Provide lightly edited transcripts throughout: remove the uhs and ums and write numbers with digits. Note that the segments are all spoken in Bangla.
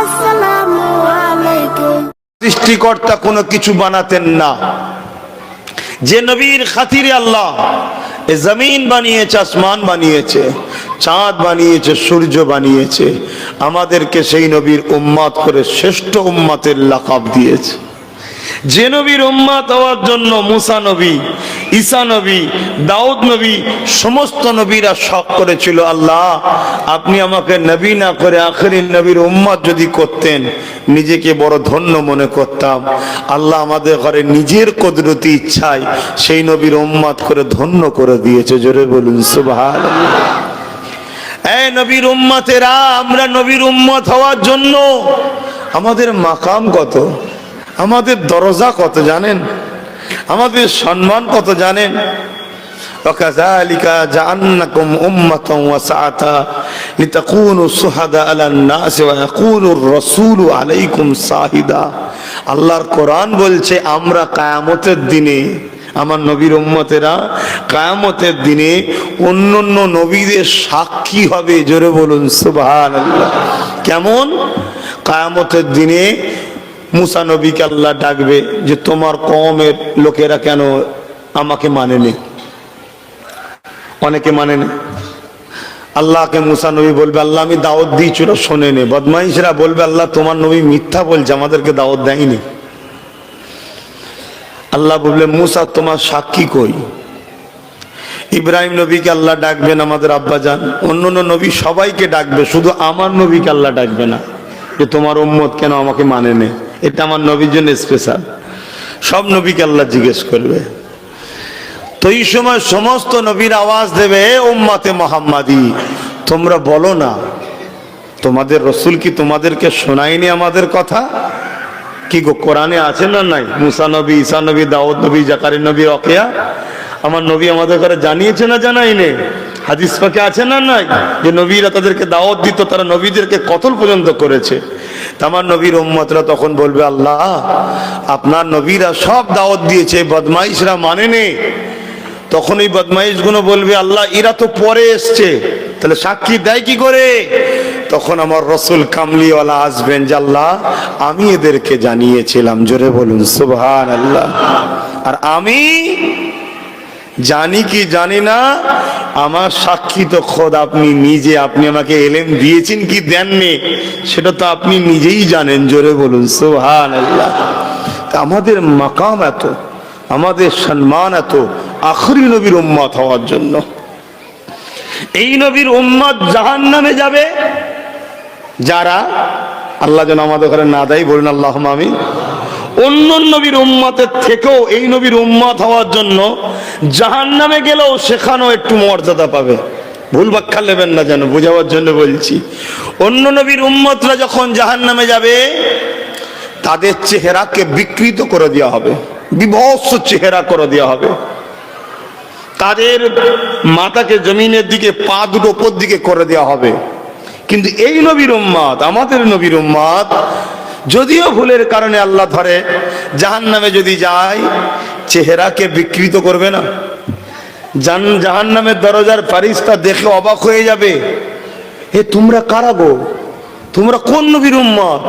আসসালামু আলাইকুম। সৃষ্টিকর্তা কোনো কিছু বানাতেন না, যে নবীর খাতিরে আল্লাহ এ জমিন বানিয়েছে, আসমান বানিয়েছে, চাঁদ বানিয়েছে, সূর্য বানিয়েছে, আমাদেরকে সেই নবীর উম্মত করে শ্রেষ্ঠ উম্মতের লাকাব দিয়েছে। যে নবীর উম্মত হওয়ার জন্য মুসা নবী, ঈসা নবী, দাউদ নবী, সমস্ত নবীরা শখ করেছিল, আল্লাহ আপনি আমাকে নবী না করে আখেরি নবীর উম্মত যদি করতেন নিজেকে বড় ধন্য মনে করতাম। আল্লাহ আমাদের ঘরে নিজের কুদরতি ইচ্ছায় সেই নবীর উম্মত করে ধন্য করে দিয়েছে। জোরে বলুন সুবহানাল্লাহ। এই নবীর উম্মতেরা, আমরা নবীর উম্মত হওয়ার জন্য আমাদের মাকাম কত, আমাদের দরজা কত জানেন, আমাদের সম্মান কত জানেন? ওয়াকাযালিকা জাআলনাকুম উম্মাতান ওয়াসাতা লিতাকুনু শুহাদা আলান নাস ওয়া ইয়াকুনুর রাসূলু আলাইকুম শাহিদা। আল্লাহর কোরআন বলছে আমরা কিয়ামতের দিনে, আমার নবীর উম্মতেরা কিয়ামতের দিনে অন্যান্য নবীদের সাক্ষী হবে। জোরে বলুন সুবহানাল্লাহ। কেমন? কিয়ামতের দিনে মুসা নবীকে আল্লাহ ডাকবে যে তোমার কওমের লোকেরা কেন আমাকে মানেনি, অনেকে মানেনি। আল্লাহকে মুসা নবী বলবে আল্লাহ আমি দাওয়াত দিয়েছি, ওরা শোনেনি। বদমাইশরা বলবে আল্লাহ তোমার নবী মিথ্যা বলছে, আমাদেরকে দাওয়াত দেয়নি। আল্লাহ বলবে মুসা তোমার সাক্ষী কই? ইব্রাহিম নবীকে আল্লাহ ডাকবেন, আমাদের আব্বাজান। অন্যান্য নবী সবাইকে ডাকবে, শুধু আমার নবীকে আল্লাহ ডাকবে না যে তোমার উম্মত কেন আমাকে মানেনি। এটা আমার নবীর জন্য স্পেশাল। সব নবীকে আল্লাহ জিজ্ঞেস করবে। তো এই সময় সমস্ত নবীর আওয়াজ দেবে উম্মতে মুহাম্মাদি, তোমরা বলো না তোমাদের রসুল কি তোমাদেরকে শোনায়নি আমাদের কথা? কি গো কোরআনে আছে না নাই? মুসা নবী, ঈসা নবী, দাউদ নবী, জাকারিয়া নবী, রকিয়া আমার নবী আমাদের ঘরে জানিয়েছে না জানাইনি? হাদিস পাকে আছে না নাই যে নবীরা তাদেরকে দাওয়াত দিত, তারা নবীদেরকে কতল পর্যন্ত করেছে? আমার নবীর উম্মতরা তখন বলবে আল্লাহ আপনার নবীরা সব দাওয়াত দিয়েছে, বদমাইশরা মানেনি। তখন এই বদমাইশগুলো বলবে আল্লাহ এরা তো পরে এসছে, তাহলে সাক্ষী দেয় কি করে? তখন আমার রসুল কামলিওয়ালা আসবেন যে আল্লাহ আমি এদেরকে জানিয়েছিলাম। জোরে বলুন সুবহানাল্লাহ। আর আমি জানি কি জানি না, আমার সাক্ষী তো খোদ আপনি নিজে। আপনি আমাকে এলেম দিয়েছেন কি দেননি সেটা তো আপনি নিজেই জানেন। জোরে বলুন সুবহানাল্লাহ। আমাদের মাকাম এত, আমাদের সম্মান এত আখরি নবীর উম্মত হওয়ার জন্য। এই নবীর উম্মত জাহান্নামে যাবে যারা, আল্লাহ যেন আমাদের ঘরে না দেয়, বলুন আল্লাহুম্মা আমিন। অন্য নবীর উম্মতের থেকেও এই নবীর উম্মত হওয়ার জন্য জাহান্নামে গেলেও সেখানেও একটু মর্যাদা পাবে। ভুল ব্যাখ্যা নেবেন না যেন, বোঝাবার জন্য বলছি। অন্য নবীর উম্মতরা যখন জাহান্নামে যাবে তাদের চেহারাকে বিকৃত করে দেওয়া হবে, বিভৎস চেহারা করে দেওয়া হবে। তাদের মাথাকে জমিনের দিকে, পা দুটো উপর দিকে করে দেওয়া হবে। কিন্তু এই নবীর উম্মত, আমাদের নবীর উম্মত, যদিও ভুলের কারণে আল্লাহ ধরে জাহান্নামে যদি যায়, চেহারাকে বিকৃত করবে না। জাহান্নামের দরজার ফারিস্তা দেখে অবাক হয়ে যাবে, হে তোমরা কারা গো, তোমরা কোন নবীর উম্মত?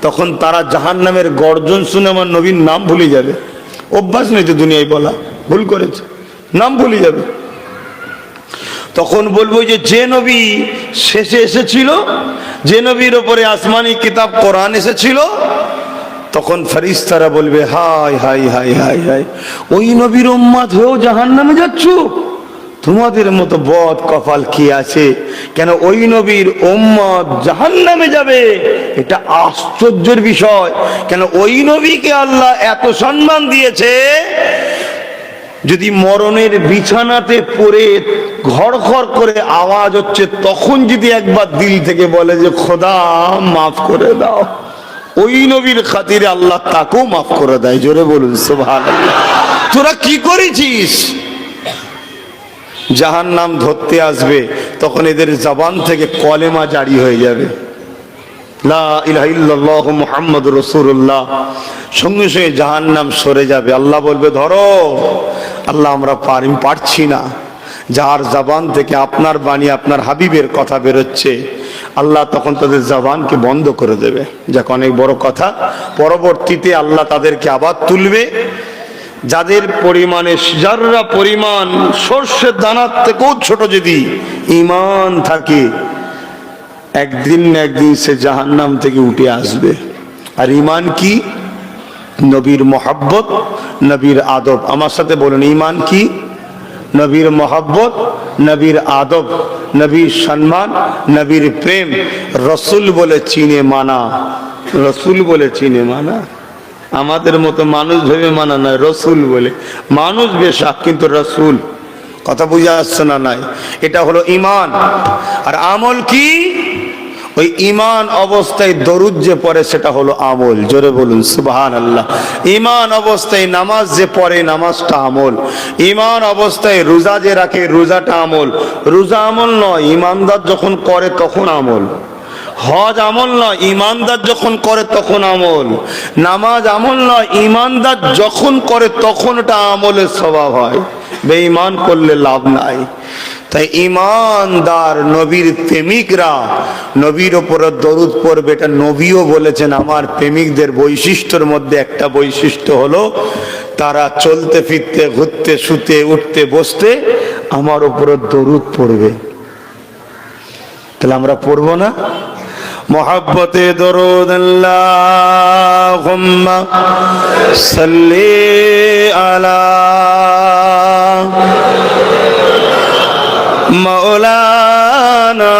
তখন তারা জাহান্নামের গর্জন শুনে আমার নবীর নাম ভুলে যাবে। অভ্যাস নেই তো দুনিয়ায় বলা, ভুল করেছে, নাম ভুলে যাবে। তখন বলবো যে নবী শেষে এসেছিল, যে নবীর উপরে আসমানি কিতাব কোরআন এসেছিল, তখন ফেরেশতারা বলবে হায় হায় হায় হায় হায়, ওই নবীর উম্মত হয়েও জাহান্নামে যাচ্ছ? তোমাদের মতো বদ কপাল কি আছে? কেন ওই নবীর উম্মত জাহান্নামে যাবে, এটা আশ্চর্যের বিষয়। কেন ওই নবীকে আল্লাহ এত সম্মান দিয়েছে, যদি মরণের বিছানাতে পড়ে ঘড়ঘড় করে আওয়াজ হচ্ছে, তখন যদি একবার দিল থেকে বলে যে খোদা মাফ করে দাও, ওই নবীর খাতিরে আল্লাহ তাকেও মাফ করে দেয়। জোরে বলুন সুবহানাল্লাহ। তোরা কি করেছিস? জাহান্নাম ধরতে আসবে, তখন এদের জবান থেকে কলেমা জারি হয়ে যাবে, লা ইলাহা ইল্লাল্লাহ মুহাম্মাদুর রাসূলুল্লাহ। সঙ্গে সঙ্গে জাহান্নাম সরে যাবে। আল্লাহ বলবে ধরো। আল্লাহ আমরা পারছি না। যার জবান থেকে আপনার বাণী, আপনার হাবিবের কথা বেরোচ্ছে, আল্লাহ তখন তাদের জবানকে বন্ধ করে দেবে। যাক, অনেক বড় কথা। পরবর্তীতে আল্লাহ তাদেরকে আবার তুলবে, যাদের পরিমাণে যাররা পরিমাণ সর্ষের দানার থেকেও ছোট যদি ঈমান থাকে, একদিন না একদিন সে জাহান্নাম থেকে উঠে আসবে। আর ঈমান কি? নবীর মহব্বত, নবীর আদব। আমার সাথে বলুন, ঈমান কি? নবীর মহব্বত, নবীর আদব, নবীর সম্মান, নবীর প্রেম, রসুল বলে চিনে মানা। রসুল বলে চিনে মানা, আমাদের মতো মানুষ ভেবে মানা নয়, রসুল বলে। মানুষ বেশাক কিন্তু রসুল। কথা বুঝে আসছে না? নাই, এটা হলো ঈমান। আর আমল কি? ওই ঈমান অবস্থায় দরুদ যে পড়ে সেটা হলো আমল। জোরে বলুন সুবহানাল্লাহ। ঈমান অবস্থায় নামাজ যে পড়ে নামাজটা আমল। ঈমান অবস্থায় রোজা যে রাখে রোজাটা আমল। রোজা আমল নয়, ঈমানদার যখন করে তখন আমল। হজ আমল নয়, ঈমানদার যখন করে তখন আমল। নামাজ আমল নয়, ঈমানদার যখন করে তখন এটা আমলের স্বভাব হয়। বেঈমান করলে লাভ নাই। তাই ঈমানদার নবীর প্রেমিকরা নবীর উপরে দরুদ পড়বে। এটা নবীও বলেছেন, আমার প্রেমিকদের বৈশিষ্ট্যের মধ্যে একটা বৈশিষ্ট্য হলো তারা চলতে ফিরতে, ঘুরতে, শুতে, উঠতে, বসতে আমার উপরে দরুদ পড়বে। তাহলে আমরা পড়বো না? মোহাব্বতে দরুদ আল্লাহুম্মা সাল্লি আলা মাওলানা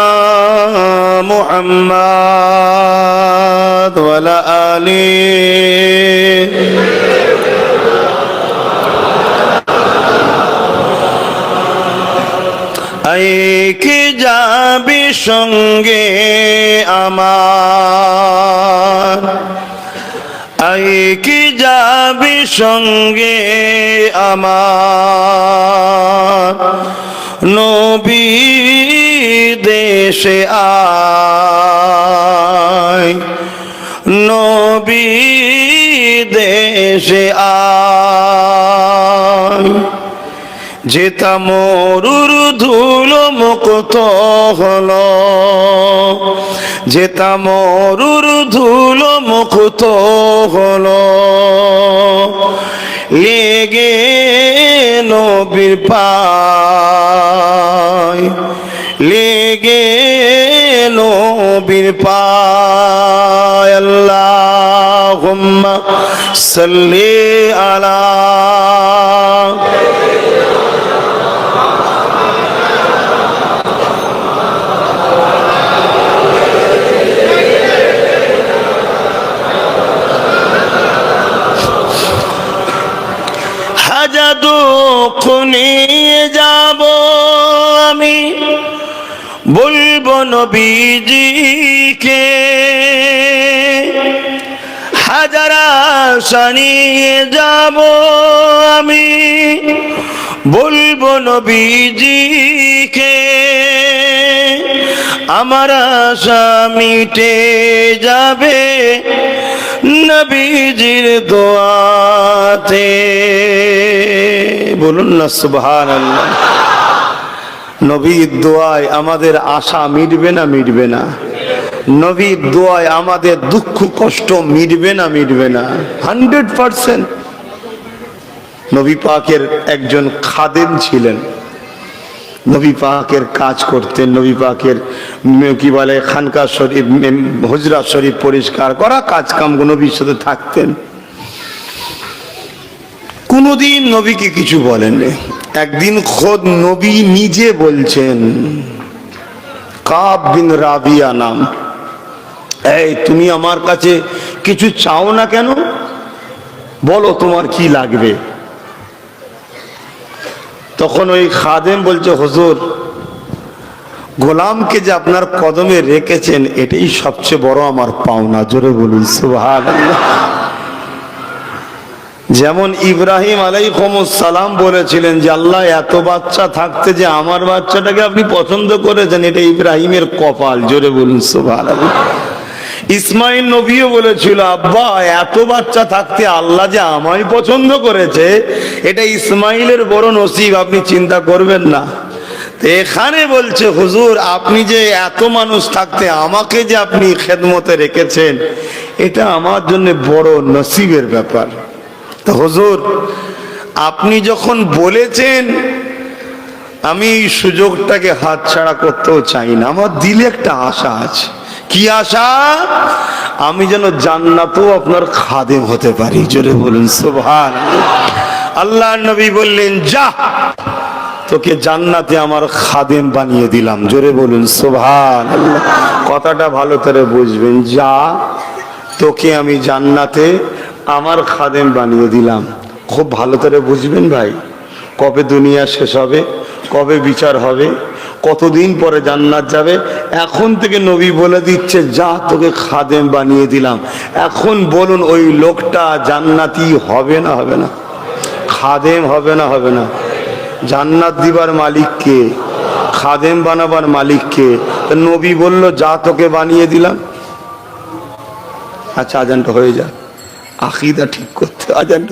মুহাম্মদ ওয়া আলা আলিহি আই কি যাবি সঙ্গে আমার, আই কি যাবি সঙ্গে আমার, নবী দেশে আয়, নবী দেশে আয়। যেতা মরুর ধুলো মুক্ত হলো, যেতা মরুর ধুলো মুক্ত হলো, লেগে নবীর পায়, লেগে নবীর পায়। আল্লাহুম্মা সাল্লি আলা দুঃখ নিয়ে যাব আমি, বলবো নবীজিকে, হাজার আশা নিয়ে যাব আমি, বলবো নবীজিকে, আমার আশা মিটে যাবে নবীজির দোয়াতে। বলুন না সুবহানাল্লাহ। নবীর দোয়ায় আমাদের আশা মিটবে না? মিটবে না? নবীর দোয়ায় আমাদের দুঃখ কষ্ট মিটবে না? মিটবে না? 100%। নবী পাকের একজন খাদেম ছিলেন, নবী পাকের কাজ করতেন। নবী পাকের কি বলে খানকা শরীফ, হুজরা শরীফ পরিষ্কার করা কাজ কাম নবীর সাথে থাকতেন। কোনদিন নবীকে কিছু বলেননি। একদিন খোদ নবী নিজে বলছেন, কাব বিন রাবিয়া নাম, এই তুমি আমার কাছে কিছু চাও না কেন? বলো তোমার কি লাগবে। তখন ওই খাদেম বলছে, হুজুর, গোলামকে যে আপনার কদমে রেখেছেন এটাই সবচেয়ে বড় আমার পাওনা। জোরে বলুন সুবহানাল্লাহ। যেমন ইব্রাহিম আলাইহিস সালাম বলেছিলেন যে আল্লাহ, এত বাচ্চা থাকতে যে আমার বাচ্চাটাকে আপনি পছন্দ করেছেন, এটা ইব্রাহিমের কপাল। জোরে বলুন সুবহানাল্লাহ। ইসমাইল নবীও বলেছিল, আব্বা, এত বাচ্চা থাকতে আল্লাহ যে আমায় পছন্দ করেছে, এটা ইসমাইলের বড় নসিব, আপনি চিন্তা করবেন না। তো এখানে বলছে হুজুর আপনি যে এত মানুষ থাকতে আমাকে যে আপনি খেদমতে রেখেছেন, এটা আমার জন্য বড় নসিবের ব্যাপার। তো হুজুর আপনি যখন বলেছেন, আমি এই সুযোগটাকে হাতছাড়া করতেও চাই না। আমার দিলে একটা আশা আছে। কি আশা? আমি যেন জান্নাতেও আপনার খাদেম হতে পারি। জোরে বলুন সুবহানাল্লাহ। আল্লাহ নবী বললেন, যা, তোকে জান্নাতে আমার খাদেম বানিয়ে দিলাম। জোরে বলুন সুবহানাল্লাহ। কথাটা ভালো করে বুঝবেন, যা, তোকে আমি জান্নাতে আমার খাদেম বানিয়ে দিলাম। খুব ভালো করে বুঝবেন ভাই, কবে দুনিয়া শেষ হবে, কবে বিচার হবে, কতদিন পরে জান্নাত যাবে, এখন থেকে নবী বলে দিচ্ছে, যা, তোকে খাদেম বানিয়ে দিলাম। এখন বলুন, ওই লোকটা জান্নাতি হবে না হবে না? খাদেম হবে না হবে না? জান্নাত দিবার মালিক কে? খাদেম বানাবার মালিক কে? নবী বলল, যা, তোকে বানিয়ে দিলাম। আচ্ছা আজানটা হয়ে যায়, আকীদা ঠিক করতে আজানটা